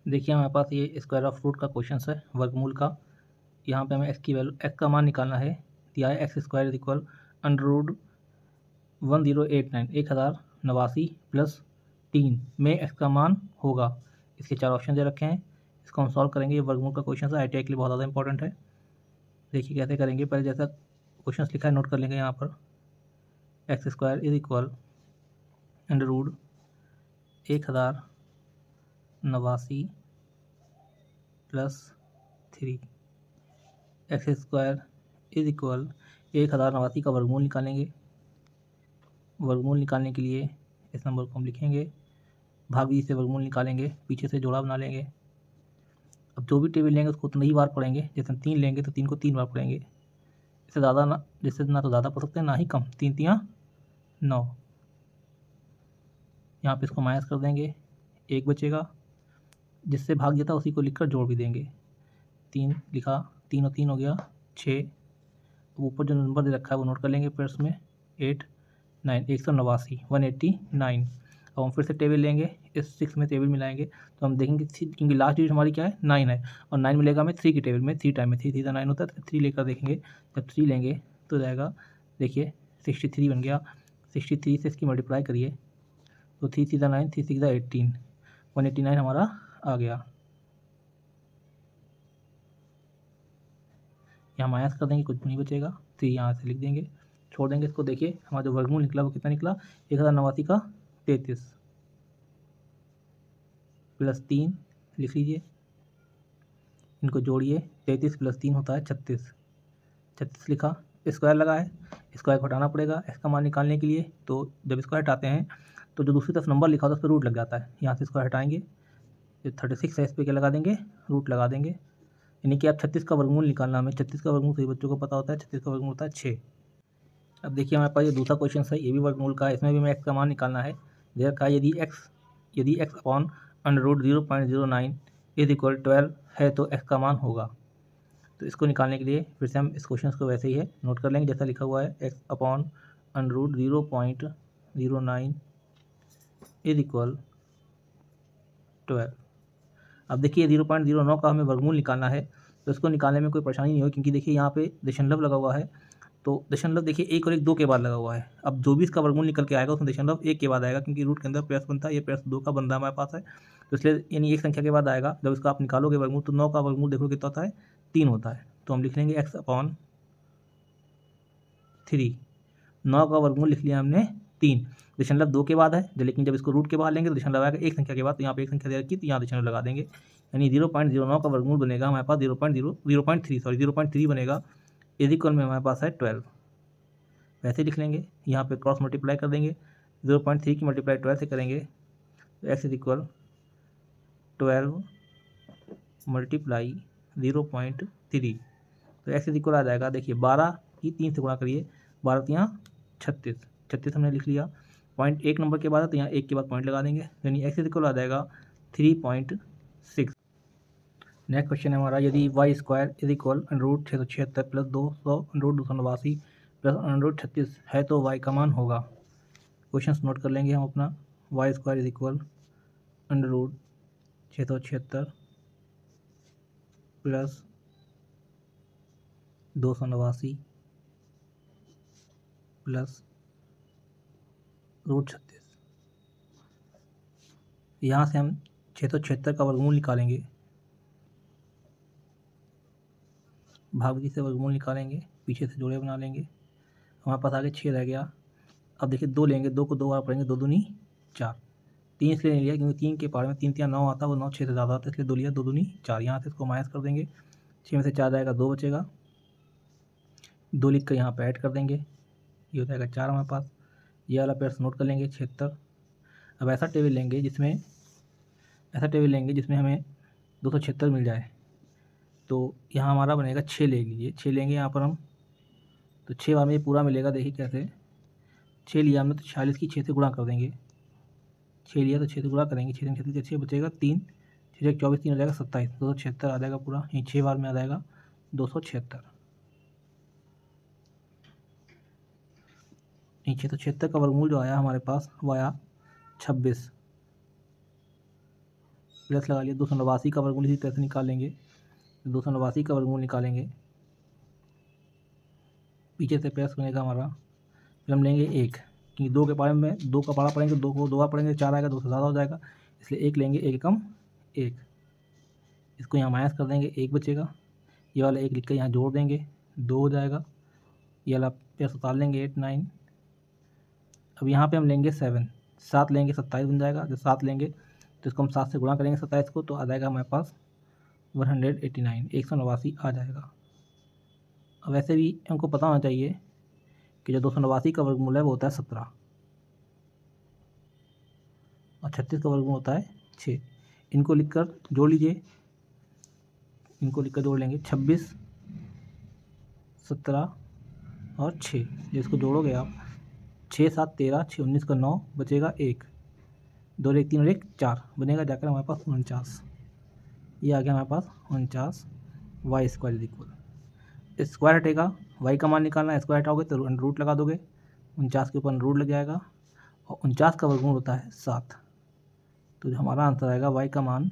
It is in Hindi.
देखिए हमारे पास ये स्क्वायर ऑफ रूट का क्वेश्चन है, वर्गमूल का। यहाँ पे हमें एक्स की वैल्यू, एक्स का मान निकालना है। दिया है x square is equal under root 1089 1089 plus 3 में एक्स का मान होगा। इसके 4 ऑप्शन दे रखे हैं, इसको हम सॉल्व करेंगे। ये वर्गमूल का क्वेश्चन है, ITI के लिए बहुत ज़्यादा इंपॉर्टेंट है। देखिए कैसे करेंगे, पहले जैसा क्वेश्चन लिखा है नोट कर लेंगे। यहाँ पर x square is equal under root 1089 plus 3। X square is equal 1089 का वर्गमूल निकालेंगे। वर्गमूल निकालने के लिए इस नंबर को हम लिखेंगे, भाग भी से वर्गमूल निकालेंगे, पीछे से जोड़ा बना लेंगे। अब जो भी टेबल लेंगे उसको उतना ही बार पढ़ेंगे। जैसे 3 लेंगे तो 3 को 3 बार पढ़ेंगे। इससे ज़्यादा ना, जिससे ना तो ज़्यादा पढ़ सकते हैं ना ही कम। 3 3 9। यहाँ पे इसको माइनस कर देंगे, 1 बचेगा। जिससे भाग जाता उसी को लिखकर जोड़ भी देंगे। 3 लिखा, 3 और 3 हो गया 6। ऊपर जो नंबर दे रखा है वो नोट कर लेंगे प्लस में 8 9 189 189। अब हम फिर से टेबल लेंगे, इस 6 में टेबल मिलाएंगे तो हम देखेंगे क्योंकि लास्ट डिजिट हमारी क्या है 9 है, और 9 मिलेगा हमें 3 की टेबल में। 3 टाइम में 3 3 9 होता है, तो 3 लेकर देखेंगे। जब 3 लेंगे तो जाएगा, देखिए 63 बन गया। 63 से इसकी मल्टीप्लाई करिए तो 3 3 9 3 6 18 189 हमारा आ गया। यहाँ माइनस कर देंगे, कुछ भी नहीं बचेगा। 3 यहाँ से लिख देंगे, छोड़ देंगे इसको। देखिए हमारा जो वर्गमूल निकला वो कितना निकला, 1089 का 33 प्लस 3 लिख लीजिए। इनको जोड़िए, 33 प्लस 3 होता है 36। 36 लिखा, स्क्वायर लगा है, स्क्वायर को हटाना पड़ेगा एक्स का मान निकालने के लिए। तो जब स्क्वायर हटाते हैं तो जो दूसरी तरफ नंबर लिखा होता है उस पर रूट लग जाता है। यहाँ से स्क्वायर हटाएंगे, जो 36 है इस पर क्या लगा देंगे, रूट लगा देंगे। यानी कि आप 36 का वर्गमूल निकालना, हमें 36 का वर्गमूल सभी बच्चों को पता होता है। 36 का वर्गमूल होता है 6। अब देखिए हमारे पास ये दूसरा क्वेश्चन है, ये भी वर्गमूल का है। इसमें भी हमें एक्स का मान निकालना है। दे रखा है यदि x upon under root 0.09 is equal 12 है तो एक्स का मान होगा। तो इसको निकालने के लिए फिर से हम इस क्वेश्चन को वैसे ही है नोट कर लेंगे जैसा लिखा हुआ है। X upon under root 0.09 is equal 12। अब देखिए 0.09 का हमें वर्गमूल निकालना है, तो इसको निकालने में कोई परेशानी नहीं होगी, क्योंकि देखिए यहाँ पे दशमलव लगा हुआ है। तो दशमलव देखिए 1 और 1 2 के बाद लगा हुआ है। अब जो भी इसका वर्गमूल निकल के आएगा उसमें दशमलव 1 के बाद आएगा, क्योंकि रूट के अंदर प्लस बनता है, ये प्लस 2 का बंदा हमारे पास है। तो इसलिए यानी एक संख्या के बाद आएगा। जब इसका आप निकालोगे वर्गमूल तो 9 का वर्गमूल देखो कितना होता है, 3 होता है। तो हम लिख लेंगे एक्स अपॉन 3। 9 का वर्गमूल लिख लिया हमने 3। दशमलव 2 के बाद है, लेकिन जब इसको रूट के बाहर लेंगे तो दशमलव आएगा एक संख्या के बाद। तो यहाँ पे एक संख्या दे रखी तो यहाँ दशमलव लगा देंगे। यानी 0.09 का वर्गमूल बनेगा हमारे पास 0.3 इज इक्वल में हमारे पास है 12। वैसे लिख लेंगे, यहाँ पे क्रॉस मल्टीप्लाई कर देंगे। 0.3 की मल्टीप्लाई 12 से करेंगे तो एक्स इज इक्वल 12 मल्टीप्लाई 0.3। तो एक्स इज इक्वल आ जाएगा, देखिए 12 की 3 से गुणा करिए, 12 तो यहाँ 36, 36 हमने लिख लिया। पॉइंट एक नंबर के बाद है तो यहाँ एक के बाद पॉइंट लगा देंगे, यानी एक्स इज इक्वल आ जाएगा 3.6। नेक्स्ट क्वेश्चन है हमारा, यदि y square is equal under root 676 plus 200 under root 289 plus under root 36 है तो वाई का मान होगा। क्वेश्चन नोट कर लेंगे हम अपना। Y square is equal under root 676 plus 289 plus root 36। यहाँ से हम 676 का वर्गमूल निकालेंगे, भागजी से वर्गमूल निकालेंगे, पीछे से जोड़े बना लेंगे। हमारे पास आगे 6 रह गया। अब देखिए 2 लेंगे, 2 को 2 बार पढ़ेंगे, 2 दूनी 4। 3 इसलिए लिया क्योंकि 3 के पार में 3 3 9 आता है, वो 9 6 से ज़्यादा आता है, इसलिए 2 लिया, 2 दूनी 4। यहाँ से इसको माइनस कर देंगे, 6 में से 4 जाएगा 2 बचेगा। 2 लिख कर यहाँ पर ऐड कर देंगे, ये हो जाएगा 4 हमारे पास। ये वाला पेड़ नोट कर लेंगे 76। अब ऐसा टेबल लेंगे जिसमें हमें 276 मिल जाए। तो यहाँ हमारा बनेगा 6 ले लीजिए, 6 लेंगे यहाँ पर हम, तो 6 बार में ये पूरा मिलेगा। देखिए कैसे, 6 लिया हमने तो 46 की 6 से गुणा कर देंगे। 6 लिया तो 6 से गुणा करेंगे, 6 36 6 बचेगा 3, 6 24 3 हो जाएगा 27, 276 आ जाएगा पूरा। यहीं 6 बार में आ जाएगा 276। यहीं 676 का वर्गमूल जो आया हमारे पास वो आया 26 प्लस लगा लिया। 289 का वर्गमूल इसी तरह से निकाल लेंगे। 289 का वर्गमूल निकालेंगे, पीछे से प्लस बनेगा हमारा। फिर हम लेंगे 1, क्योंकि 2 के पारे में 2 का पारा पढ़ेंगे, 2 को 2 बार पढ़ेंगे 4 आएगा, 2 से ज़्यादा हो जाएगा, इसलिए 1 लेंगे। 1 कम 1, इसको यहाँ माइनस कर देंगे, 1 बचेगा। ये वाला 1 लिख कर यहाँ जोड़ देंगे, 2 हो जाएगा। ये वाला प्लस उतार लेंगे 8 9। अब यहाँ पे हम लेंगे 7, 7 लेंगे 27 बन जाएगा। जब 7 लेंगे तो इसको हम 7 से गुणा करेंगे 27 को, तो आ जाएगा हमारे पास 189, 189 आ जाएगा। अब वैसे भी हमको पता होना चाहिए कि जो 289 का वर्गमूल है वो होता है 17 और 36 का वर्गमूल होता है 6। इनको लिखकर जोड़ लीजिए, इनको लिखकर जोड़ लेंगे 26, 17 और 6। जिसको जोड़ोगे आप 6 7 13, 6 19 का 9 बचेगा 1, 2 1 3 और 1 4 बनेगा, जाकर हमारे पास 49। ये आ गया हमारे पास 49 y square is equal. Square हटेगा, वाई का मान निकालना है, स्क्वायर हटाओगे तो रूट लगा दोगे, 49 के ऊपर रूट लग जाएगा और 49 का वर्गमूल होता है 7। तो जो हमारा आंसर आएगा वाई का मान